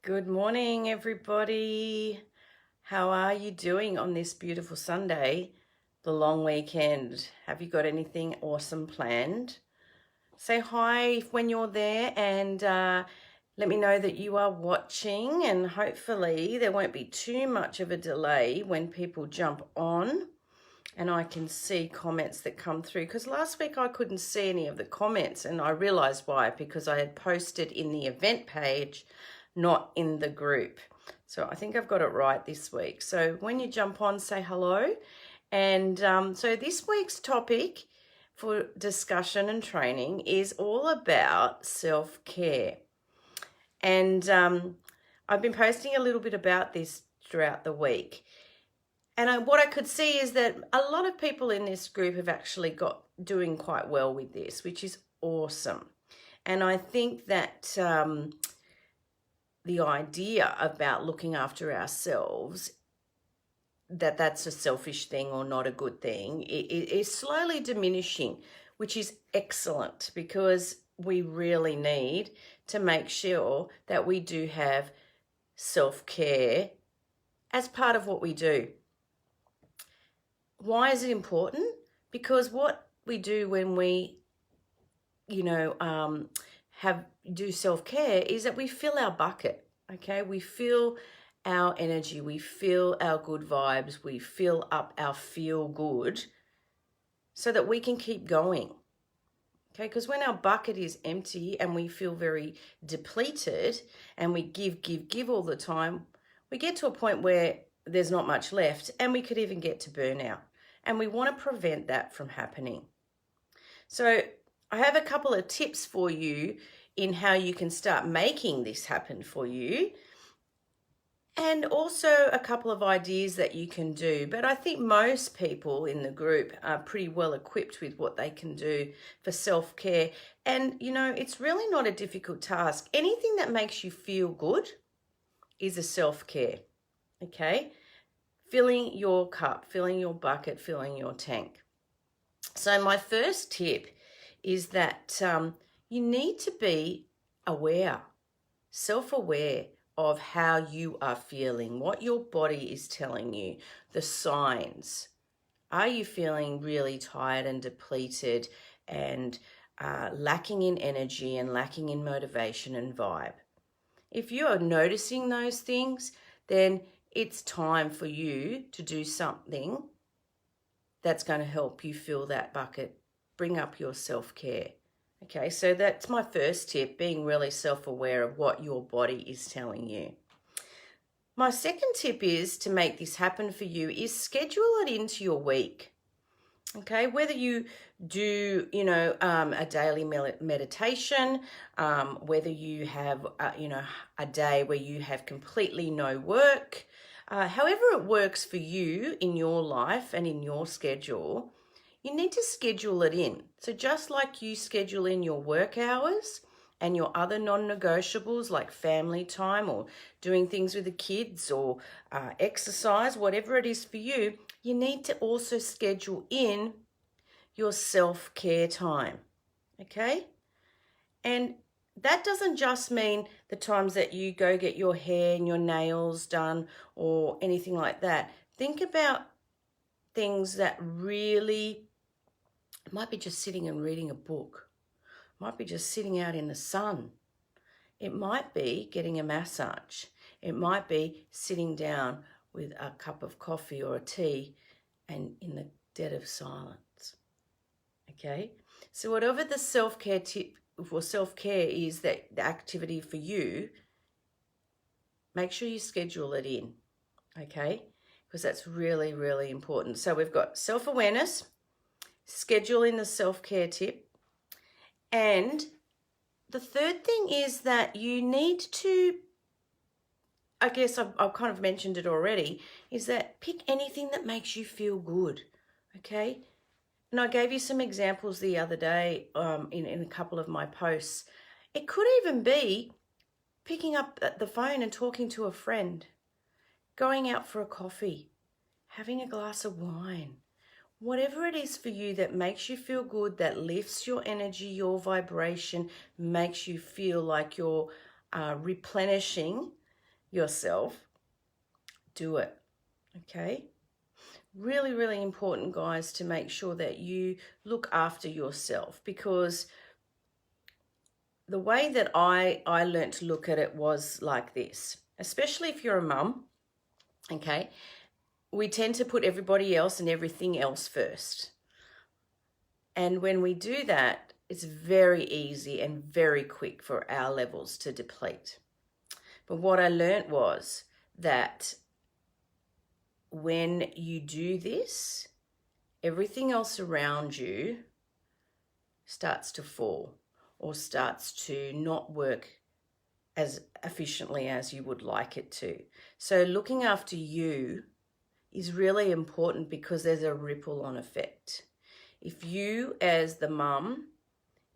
Good morning, everybody. How are you doing on this beautiful Sunday, the long weekend? Have you got anything awesome planned? Say hi when you're there and let me know that you are watching, and hopefully there won't be too much of a delay when people jump on and I can see comments that come through, because last week I couldn't see any of the comments and I realized why, because I had posted in the event page, not in the group. So I think I've got it right this week. So when you jump on, say hello. And so this week's topic for discussion and training is all about self-care. And I've been posting a little bit about this throughout the week. And what I could see is that a lot of people in this group have actually got doing quite well with this, which is awesome. And I think that the idea about looking after ourselves, that's a selfish thing or not a good thing, is slowly diminishing, which is excellent, because we really need to make sure that we do have self-care as part of what we do. Why is it important? Because what we do when we, do self-care is that we fill our bucket, okay? We fill our energy, we fill our good vibes, we fill up our feel good so that we can keep going, okay? Because when our bucket is empty and we feel very depleted and we give all the time, we get to a point where there's not much left, and we could even get to burnout. And we want to prevent that from happening. So I have a couple of tips for you in how you can start making this happen for you, and also a couple of ideas that you can do. But I think most people in the group are pretty well equipped with what they can do for self-care. And, it's really not a difficult task. Anything that makes you feel good is a self-care, okay? Filling your cup, filling your bucket, filling your tank. So my first tip is that you need to be aware, self-aware of how you are feeling, what your body is telling you, the signs. Are you feeling really tired and depleted and lacking in energy and lacking in motivation and vibe? If you are noticing those things, then it's time for you to do something that's going to help you fill that bucket, bring up your self-care. Okay, so that's my first tip, being really self-aware of what your body is telling you. My second tip is to make this happen for you is schedule it into your week. Okay, whether you do, a daily meditation, whether you have, a day where you have completely no work, however it works for you in your life and in your schedule, you need to schedule it in. So just like you schedule in your work hours and your other non-negotiables like family time or doing things with the kids or exercise, whatever it is for you, you need to also schedule in your self-care time, okay? And that doesn't just mean the times that you go get your hair and your nails done or anything like that. Think about things that really might be just sitting and reading a book, might be just sitting out in the sun. It might be getting a massage. It might be sitting down with a cup of coffee or a tea and in the dead of silence. Okay? So whatever the self-care tip for self-care is, that the activity for you, make sure you schedule it in, okay? Because that's really, really important. So we've got self-awareness, schedule in the self-care tip, and the third thing is that you need to, I guess I've kind of mentioned it already, is that pick anything that makes you feel good, okay? And I gave you some examples the other day in a couple of my posts. It could even be picking up the phone and talking to a friend, going out for a coffee, having a glass of wine, whatever it is for you that makes you feel good, that lifts your energy, your vibration, makes you feel like you're replenishing yourself, do it. Okay? Really, really important, guys, to make sure that you look after yourself, because the way that I learned to look at it was like this, especially if you're a mum, okay? We tend to put everybody else and everything else first. And when we do that, it's very easy and very quick for our levels to deplete. But what I learned was that when you do this, everything else around you starts to fall or starts to not work as efficiently as you would like it to. So looking after you is really important, because there's a ripple on effect. If you as the mum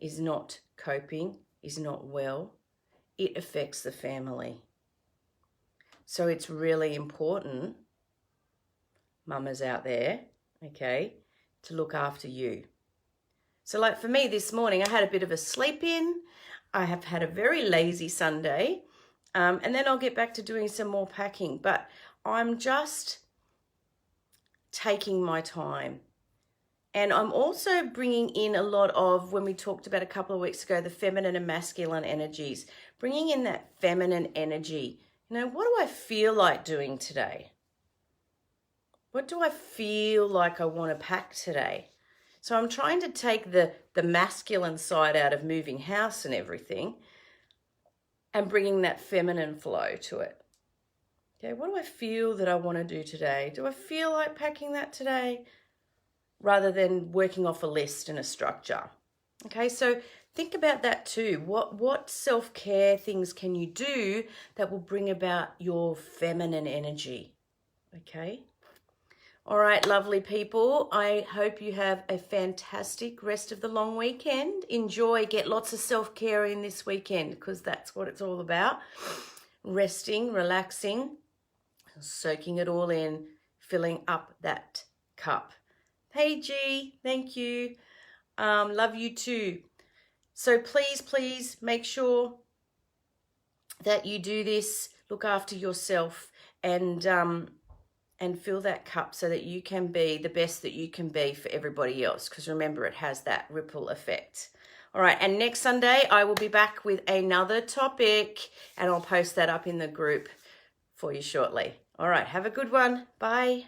is not coping, is not well, it affects the family. So it's really important, mamas out there, okay, to look after you. So like for me this morning, I had a bit of a sleep in. I have had a very lazy Sunday, and then I'll get back to doing some more packing. But I'm just taking my time. And I'm also bringing in a lot of, when we talked about a couple of weeks ago, the feminine and masculine energies, bringing in that feminine energy. You know, what do I feel like doing today? What do I feel like I want to pack today? So I'm trying to take the masculine side out of moving house and everything and bringing that feminine flow to it. Okay, what do I feel that I want to do today? Do I feel like packing that today? Rather than working off a list and a structure. Okay, so think about that too. What self-care things can you do that will bring about your feminine energy? Okay. All right, lovely people. I hope you have a fantastic rest of the long weekend. Enjoy, get lots of self-care in this weekend, because that's what it's all about. Resting, relaxing, soaking it all in, filling up that cup. Hey G, thank you. Love you too. So please make sure that you do this. Look after yourself and fill that cup so that you can be the best that you can be for everybody else. Because remember, it has that ripple effect. All right, and next Sunday I will be back with another topic, and I'll post that up in the group for you shortly. All right, have a good one. Bye.